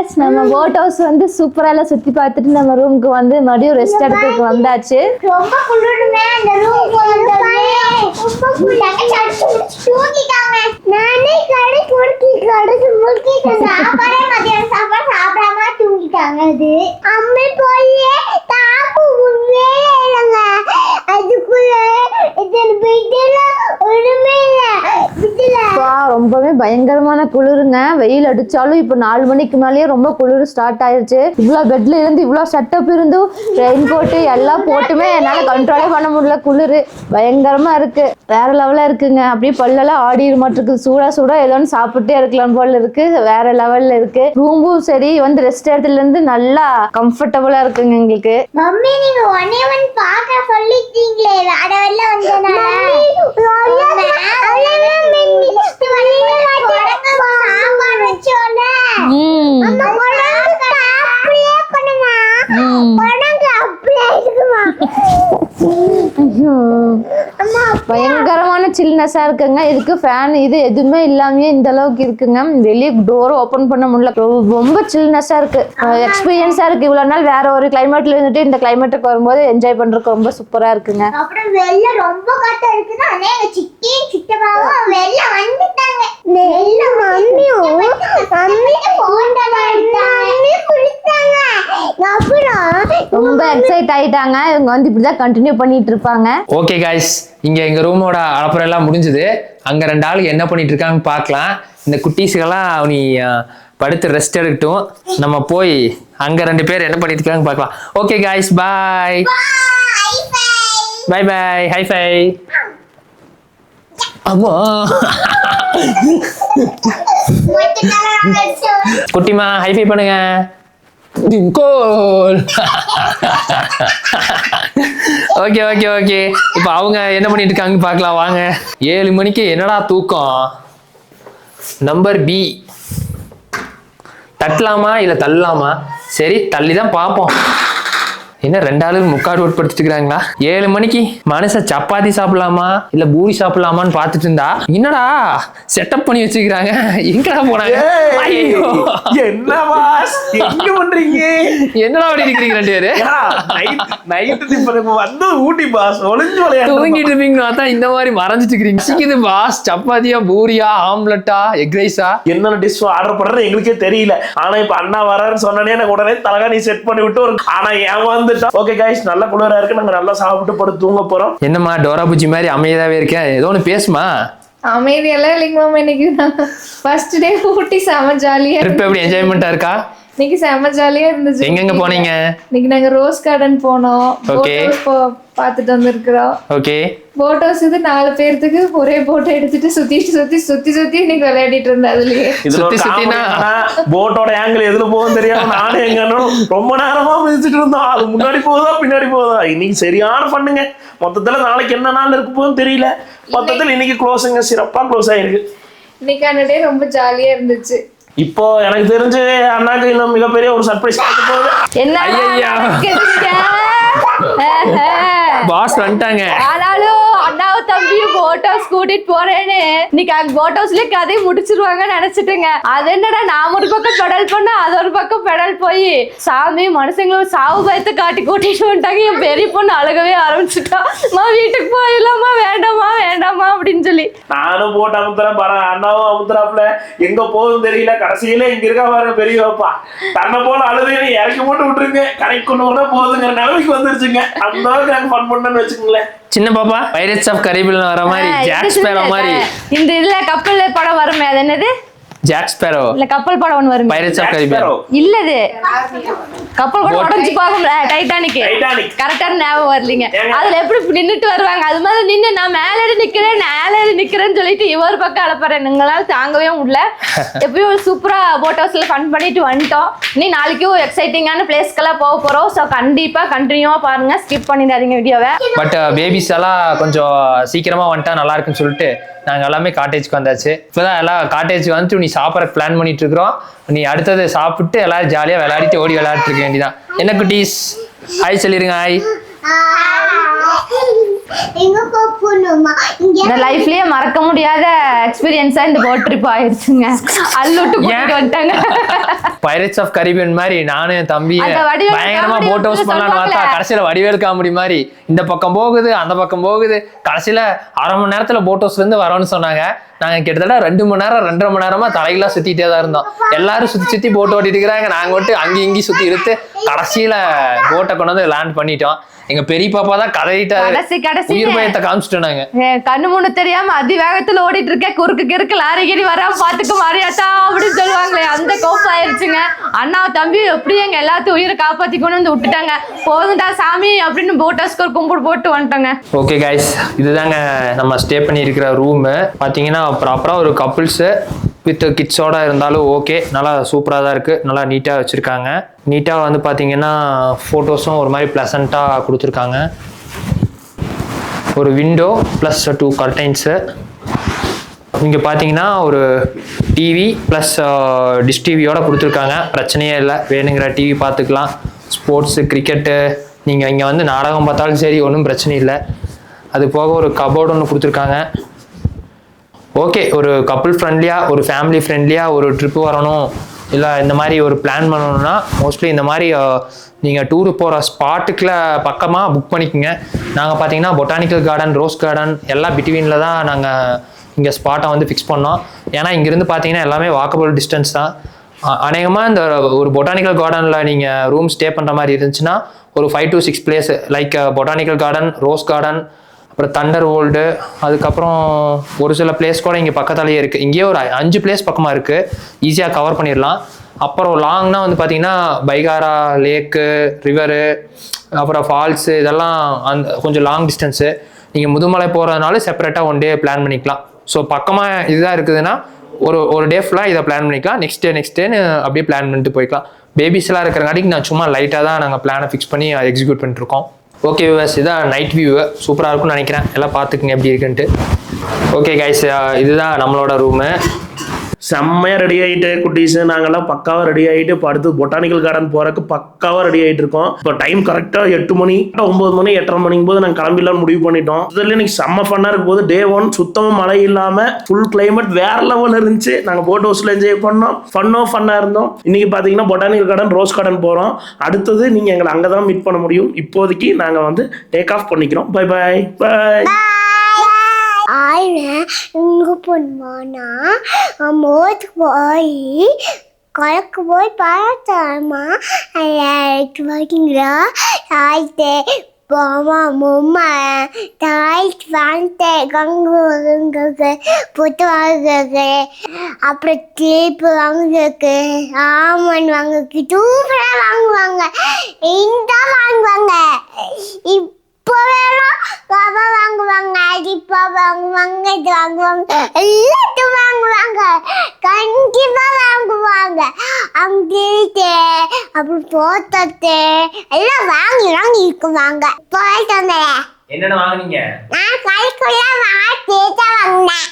Guys நம்ம boat house வந்து சூப்பரா சுத்தி பார்த்துட்டு நம்ம ரூமுக்கு வந்து மறுபடியும் ரெஸ்ட் எடுத்துக்கு வந்தாச்சு. ரொம்ப குளிருமே அந்த ரூம் வந்தே. ரொம்ப குளிரு தூங்கிட்டாங்க. நானே கடை முறுக்கி சாப்பாடே மதியம் சாப்பாடு சாப்பிடாம தூங்கிட்டாங்க. அது அம்மே போய் தாப்பு உண்மையே இல்லைங்க. அதுக்குள்ள இதன் வீட்டுல ஒண்ணுமே இல்ல. ரொம்பவே பயங்கரமான குளிருங்க. வெயில் அடிச்சாலும் இப்ப 4 மணிக்கு மேலேயே ரொம்ப குளிர் ஸ்டார்ட் ஆயிருச்சு. இவ்வளவு பெட்ல இருந்து இவ்வளவு செட்டப் இருந்தும் ரெயின் கோட்டு எல்லாம் போட்டுமே என்னால கண்ட்ரோலே பண்ண முடியல. குளிர் பயங்கரமா இருக்கு, வேற லெவலா இருக்குங்க. அப்படியே பல்லெல்லாம் ஆடிடு மாட்டிருக்கு. சூடா ஏதோ சாப்பிட்டே இருக்கலாம் போல இருக்கு. வேற லெவல்ல இருக்கு. ரூமும் சரி வந்து ரெஸ்ட் இடத்துல இருந்து நல்லா கம்ஃபர்டபுளா இருக்குங்க எங்களுக்கு. மம்மி நீங்க ஒண்ணே ஒன்னு பார்க்க சொல்லிட்டீங்களே அடவெல்ல வந்தனால சாம்பார் வச்சோனே அம்மா கொடங்க அப்படியே பண்ணுமா கொடங்க அப்படியே இருக்குமா. பயங்கரமான சில்னஸா இருக்குங்க. இதுக்கு ஃபேன் இது எதுவுமே இல்லாமயே இந்த அளவுக்கு இருக்குங்க. வெளியே டோர் ஓபன் பண்ண முடியல. ரொம்ப சில்னஸா இருக்கு. எக்ஸ்பீரியன்ஸா இருக்கு. இவ்வளவு நாள் வேற ஒரு கிளைமேட்ல இருந்துட்டு இந்த கிளைமேட்டுக்கு வரும்போது என்ஜாய் பண்றதுக்கு ரொம்ப சூப்பரா இருக்குங்க. அப்புறம் வெளில ரொம்ப காத்தா இருக்குன்னா எங்க சித்தி சித்தப்பாவும் வெளில வந்துட்டாங்க. வெளில மம்மியும் போன்டலாம் எடுத்தாங்க குளிச்சாங்க. அப்புறம் ரொம்ப எக்ஸைட் ஆயிட்டாங்க. இவங்க வந்து இப்படிதான் கண்டினியூ பண்ணிட்டு இருப்பாங்க. ஓகே காய்ஸ், இங்க எங்க ரூமோட அலப்பறம் எல்லாம் முடிஞ்சது. அங்க 2 ஆளுங்க என்ன பண்ணிட்டு இருக்காங்க பார்க்கலாம். இந்த குட்டீஸுக்கெல்லாம் நீ படுத்து ரெஸ்ட் எடுக்கட்டும். நம்ம போய் அங்க 2 பேர் என்ன பண்ணிட்டு இருக்காங்க பார்க்கலாம். Okay guys, bye bye bye. High five. அம்மா குட்டிமா ஹைஃபை பண்ணுங்க. Okay okay okay. இப்போ அவங்க என்ன பண்ணிட்டு இருக்காங்க பார்க்கலாம் வாங்க. 7 மணிக்கு என்னடா தூக்கம். நம்பர் பி தட்டலாமா இல்ல தள்ளலாமா? சரி தள்ளி தான் பார்ப்போம். என்ன 2 ஆளு முக்காடு உட்படுத்திட்டு இருக்காங்களா? 7 மணிக்கு மனுஷன் சப்பாத்தி சாப்பிடலாமா இல்ல பூரி சாப்பிடலாமான்னு பார்த்துட்டு இருந்தா என்னடா செட்டப் பண்ணி வச்சிருக்காங்க. எங்கடா போனாங்க? என்ன பாஸ் எங்க பண்றீங்க? என்னடா அப்படி இருக்கிறீங்க 2 பேரு? நைட்டு இப்ப வந்து ஊட்டி பாஸ் ஒளிஞ்சு விளையாடு தூங்கிட்டு இருப்பீங்க. அதான் இந்த மாதிரி மறைஞ்சிட்டு இருக்கீங்க. சிக்கிது பாஸ். சப்பாத்தியா பூரியா ஆம்லெட்டா எக் ரைஸா என்னென்ன டிஷ் ஆர்டர் பண்றது எங்களுக்கே தெரியல. ஆனா இப்ப அண்ணா வராருன்னு சொன்னனே எனக்கு உடனே தலகா நீ செட் பண்ணி விட்டு ஒரு ஆனா ஏன் வந்து ஓகே गाइस நல்ல குளிரா இருக்கு. நாங்க நல்லா சாப்பிட்டு படுத்து தூங்க போறோம். என்னம்மா டோரா பூச்சி மாதிரி அமைதியாவே இருக்கேன். ஏதோ ஒன்று பேசுமா. அமைதியெல்லாம் இல்லைங்க மாமா. இன்னைக்கு ஃபர்ஸ்ட் டே ஊட்டி செம ஜாலியா. ட்ரிப் எப்படி என்ஜாய்மெண்டா இருக்கா? இன்னைக்கு செம ஜாலியா இருந்துச்சு. எங்கெங்க போனீங்க? இன்னைக்கு நாங்க ரோஸ் கார்டன் போனோம். ஓகே பார்த்துட்டு வந்திருக்கிறோம். ஓகே போட் ஹவுஸ் இது 4 பேருக்கு ஒரே போட்டோ எடுத்துட்டு சுத்தி இன்னைக்கு விளையாடிட்டு இருந்தேன். அதுலயே சுத்தி சுத்தினா போட்டோட ஆங்கிள் எதுல போகும் தெரியாம நானே எங்க ரொம்ப நேரமா மிதிச்சிட்டு இருந்தோம். அது முன்னாடி போகுதா பின்னாடி போகுதா. இன்னைக்கு சரியான பண்ணுங்க. மொத்தத்துல நாளைக்கு என்ன நாள் இருக்கு போதும் தெரியல. மொத்தத்துல இன்னைக்கு க்ளோஸுங்க சிறப்பா க்ளோஸ் ஆயிருக்கு. இன்னைக்கான டே ரொம்ப ஜாலியா இருந்துச்சு. இப்போ எனக்கு தெரிஞ்சு அண்ணாக்கு இன்னும் மிகப்பெரிய ஒரு சர்ப்ரைஸ் கொடுக்க போகுது. என்ன பாஸ் வந்துட்டாங்க. ஆனாலும் அண்ணாவும் தம்பியும் போட் ஹவுஸ் கூட்டிட்டு போறேன்னு இன்னைக்கு அங்க போட் ஹவுஸ்லயே கதையை முடிச்சிருவாங்கன்னு நினைச்சிட்டுங்க. அது என்னடா நாம ஒரு பக்கம் பெடல் பண்ணா அது ஒரு பக்கம் பெடல் போய் சாமி மனுஷங்களும் சாவு பயத்தை காட்டி கூட்டிட்டு வந்துட்டாங்க. என் பெரிய பொண்ணு அழுகவே ஆரம்பிச்சுட்டா. வீட்டுக்கு போயிடலாமா வேண்டாமா அப்படின்னு சொல்லி நானும் போட்டு அமுத்துறேன் பாரு. அண்ணாவும் அமுத்துறாப்புல எங்க போகுதுன்னு தெரியல. கடைசியில இங்க இருக்கா பாருங்க பெரிய வைப்பா. தன்னை போல அழுது இறக்கி போட்டு விட்டுருங்க. கரைக்கு கொண்டு கூட போகுதுங்கிற நிலைமைக்கு வந்துருச்சுங்க. அந்த அளவுக்கு நாங்க ஃபன் பண்ணணும்னு வச்சுக்கோங்களேன். சின்ன பாப்பா பைரட்ஸ் ஆஃப் கரீபியன் வர மாதிரி ஜாக் ஸ்பேரோ மாதிரி இந்த இதுல கப்பல் படம் வருமே அது என்னது? ஜாக் ஸ்பேரோ இல்ல கப்பல் படம் ஒன்னு வருமே பைரட்ஸ் ஆஃப் கரீபியன் இல்லது கப்பல் கூட உடைஞ்சு போகும்ல டைட்டானிக். கரெக்டா ஞாபகம் வரலீங்க. அதுல எப்படி நின்னுட்டு வருவாங்க அது மாதிரி நின்னு நான் மேல ஏறி நிக்கிறேன்னு சொல்லிட்டு இவர் பக்கம் அழப்பறேன். எங்களால தாங்கவே முடியல. எப்பயும் சூப்பரா போட் ஹவுஸ்ல ஃபன் பண்ணிட்டு வந்துட்டோம். இனி நாளைக்கும் எக்ஸைட்டிங்கான பிளேஸ்க்கெல்லாம் போக போறோம். ஸோ கண்டிப்பா கண்டினியூவா பாருங்க. ஸ்கிப் பண்ணிடாதீங்க வீடியோவை. பட் பேபிஸ் எல்லாம் கொஞ்சம் சீக்கிரமா வந்துட்டா நல்லா இருக்குன்னு சொல்லிட்டு நாங்கள் எல்லாமே காட்டேஜ்க்கு வந்தாச்சு. இப்போதான் எல்லாம் காட்டேஜ் வந்துட்டு நீ சாப்பிட்ற பிளான் பண்ணிட்டு இருக்கிறோம். நீ அடுத்தது சாப்பிட்டு எல்லாரும் ஜாலியாக விளையாடிட்டு ஓடி விளையாடிட்டு இருக்க வேண்டியதான். என்ன குட்டீஸ் ஹாய் சொல்லிருங்க. ஹாய் எங்க போகணுமா இந்த லைஃப்லயே மறக்க முடியாத எக்ஸ்பீரியன்ஸா இந்த போட் ட்ரிப் ஆயிருச்சுங்க. அல்லுட்டு போட்டு வந்துட்டாங்க. பைரேட்ஸ் ஆஃப் கரீபியன் மாதிரி நானும் என் தம்பியும் அந்த வடிவேலு பயங்கரமா comedy போட் ஹவுஸ் பண்ணலான்னு பார்த்தா சொல்லுவாங்களே. கடைசியில வடிவேலு காமெடி மாதிரி இந்த பக்கம் போகுது அந்த பக்கம் போகுது. கடைசியில அரை மணி நேரத்துல போட் ஹவுஸ்ல இருந்து வரோம்னு சொன்னாங்க. நாங்க கிட்டத்தட்ட 2 மணி நேரம் 2.5 மணி நேரமா தலையெல்லாம் சுத்திட்டே தான் இருந்தோம். எல்லாரும் சுத்தி சுத்தி போட்டு ஓட்டிட்டு இருக்கிறாங்க. நாங்க வந்துட்டு அங்கேயும் இங்கேயும் சுத்தி இழுத்து கடைசியில போட்டை கொண்டு வந்து லேண்ட் பண்ணிட்டோம். எங்க பெரிய பாப்பா தான் கதறிட்டாரு. கடைசி உயிர் பயத்தை காமிச்சிட்டோம் நாங்க. கண்ணு முன்னு தெரியாம அதிவேகத்துல ஓடிட்டு இருக்க, குறுக்கு கிறுக்கு லாரி கிரி வராம பாத்துக்க மாறியாட்டா அப்படின்னு சொல்லுவாங்களே, அந்த கோப்பம் ஆயிடுச்சுங்க. அண்ணா தம்பி எப்படியும் எங்க எல்லாத்தையும் உயிரை காப்பாத்தி கொண்டு வந்து விட்டுட்டாங்க. போதுண்டா சாமி அப்படின்னு போட் ஹவுஸ்க்கு ஒரு கும்பிடு போட்டு வந்துட்டாங்க. ஓகே கைஸ், இதுதாங்க நம்ம ஸ்டே பண்ணி இருக்கிற ரூமு. பார்த்தீங்கன்னா ப்ராப்பரா ஒரு கப்புள்ஸு வித் கிட்ஸோட இருந்தாலும் ஓகே, நல்லா சூப்பராக தான் இருக்குது. நல்லா நீட்டாக வச்சுருக்காங்க. நீட்டாக வந்து பார்த்தீங்கன்னா ஃபோட்டோஸும் ஒரு மாதிரி ப்ளசண்ட்டாக கொடுத்துருக்காங்க. ஒரு விண்டோ ப்ளஸ் 2 கர்டைன்ஸு. இங்கே பார்த்தீங்கன்னா ஒரு டிவி ப்ளஸ் டிஷ் டிவியோட கொடுத்துருக்காங்க. பிரச்சனையே இல்லை, வேணுங்கிற டிவி பார்த்துக்கலாம். ஸ்போர்ட்ஸு, கிரிக்கெட்டு, நீங்கள் இங்கே வந்து நாடகம் பார்த்தாலும் சரி, ஒன்றும் பிரச்சனை இல்லை. அது போக ஒரு கபோர்டு ஒன்று கொடுத்துருக்காங்க. ஓகே, ஒரு கப்புள் ஃப்ரெண்ட்லியாக, ஒரு ஃபேமிலி ஃப்ரெண்ட்லியாக ஒரு ட்ரிப்பு வரணும், இல்லை இந்த மாதிரி ஒரு பிளான் பண்ணணும்னா மோஸ்ட்லி இந்த மாதிரி நீங்கள் டூரு போகிற ஸ்பாட்டுக்குள்ள பக்கமாக புக் பண்ணிக்கோங்க. நாங்கள் பார்த்தீங்கன்னா பொட்டானிக்கல் கார்டன், ரோஸ் கார்டன் எல்லாம் பிட்வீனில் தான் நாங்கள் இங்கே ஸ்பாட்டை வந்து ஃபிக்ஸ் பண்ணோம். ஏன்னா இங்கேருந்து பார்த்தீங்கன்னா எல்லாமே வாக்கபிள் டிஸ்டன்ஸ் தான். அநேகமாக இந்த ஒரு பொட்டானிக்கல் கார்டனில் நீங்கள் ரூம் ஸ்டே பண்ணுற மாதிரி இருந்துச்சுன்னா ஒரு 5 to 6 place like botanical garden, rose garden, அப்புறம் தண்டர் வேர்ல்டு, அதுக்கப்புறம் ஒரு சில பிளேஸ் கூட இங்கே பக்கத்தாலேயே இருக்குது. இங்கேயே ஒரு 5 பிளேஸ் பக்கமாக இருக்குது, ஈஸியாக கவர் பண்ணிடலாம். அப்புறம் லாங்னா வந்து பார்த்தீங்கன்னா பைகாரா லேக்கு, ரிவரு, அப்புறம் ஃபால்ஸு, இதெல்லாம் அந்த கொஞ்சம் லாங் டிஸ்டன்ஸு. நீங்கள் முதுமலை போகிறதுனால செப்பரேட்டாக 1 டே பிளான் பண்ணிக்கலாம். ஸோ பக்கமாக இதுதான் இருக்குதுன்னா ஒரு டே ஃபுல்லாக இதை பிளான் பண்ணிக்கலாம். நெக்ஸ்ட் டேன்னு அப்படியே பிளான் பண்ணிட்டு போய்க்கலாம். பேபிஸ்லாம் இருக்கிறங்காட்டிக்கு நான் சும்மா லைட்டாக தான் நாங்கள் பிளானை ஃபிக்ஸ் பண்ணி எக்ஸிக்யூட் பண்ணிட்டுருக்கோம். ஓகே வியூவர்ஸ், இதான் நைட் வியூ. சூப்பராக இருக்கும்னு நினைக்கிறேன். எல்லாம் பார்த்துக்குங்க எப்படி இருக்குன்ட்டு. ஓகே கைஸ், இதுதான் நம்மளோட ரூமு. செம்மையாக ரெடி ஆகிட்டு குட்டீஸு நாங்கள்லாம் பக்காவாக ரெடி ஆகிட்டு இப்போ அடுத்து பொட்டானிக்கல் கார்டன் போகிறக்கு பக்காவாக ரெடி ஆகிட்டு இருக்கோம். இப்போ டைம் கரெக்டாக 8 மணி 9 மணி 8:30 மணிக்கும் போது நாங்கள் கிளம்பிடலாம்னு முடிவு பண்ணிட்டோம். இதில் இன்னைக்கு செம்ம ஃபன்னாக இருக்கும் போது டே 1 சுத்தமாக மழை இல்லாமல் ஃபுல் கிளைமேட் வேற லெவலில் இருந்துச்சு. நாங்கள் போட் ஹவுஸில் என்ஜாய் பண்ணோம், ஃபன்னாக இருந்தோம். இன்னைக்கு பார்த்தீங்கன்னா பொட்டானிக்கல் கார்டன், ரோஸ் கார்டன் போகிறோம். அடுத்தது நீங்கள் எங்களை அங்கே தான் மீட் பண்ண முடியும். இப்போதைக்கு நாங்கள் வந்து டேக் ஆஃப் பண்ணிக்கிறோம். பை பாய் பாய். இங்க போனோம்னா மோத்து போய் கலக்கு போய் பார்த்தோமா வாங்கிங்களா ஆயிட்டே போமா மும்மா தாய்ட்டு வாங்கிட்டே கங்கு புத்து வாங்க, அப்புறம் டேப்பு வாங்குறதுக்கு, ஆமன் வாங்க, டூஃபெல்லாம் வாங்குவாங்க, இந்த வாங்குவாங்க, இப்போவேலாம் பாபா வாங்குவாங்க, அடிப்பா வாங்குவாங்க, இது வாங்குவாங்க, எல்லாத்தையும் வாங்குவாங்க, கண்டிப்பா வாங்குவாங்க. அங்கிட்டு அப்புறம் போத்தட்டு எல்லாம் வாங்கி இருக்குவாங்க. போயிட்டு வந்தேன். என்னென்ன வாங்குனீங்க? நான் கடைக்குள்ள வாங்கினேன்.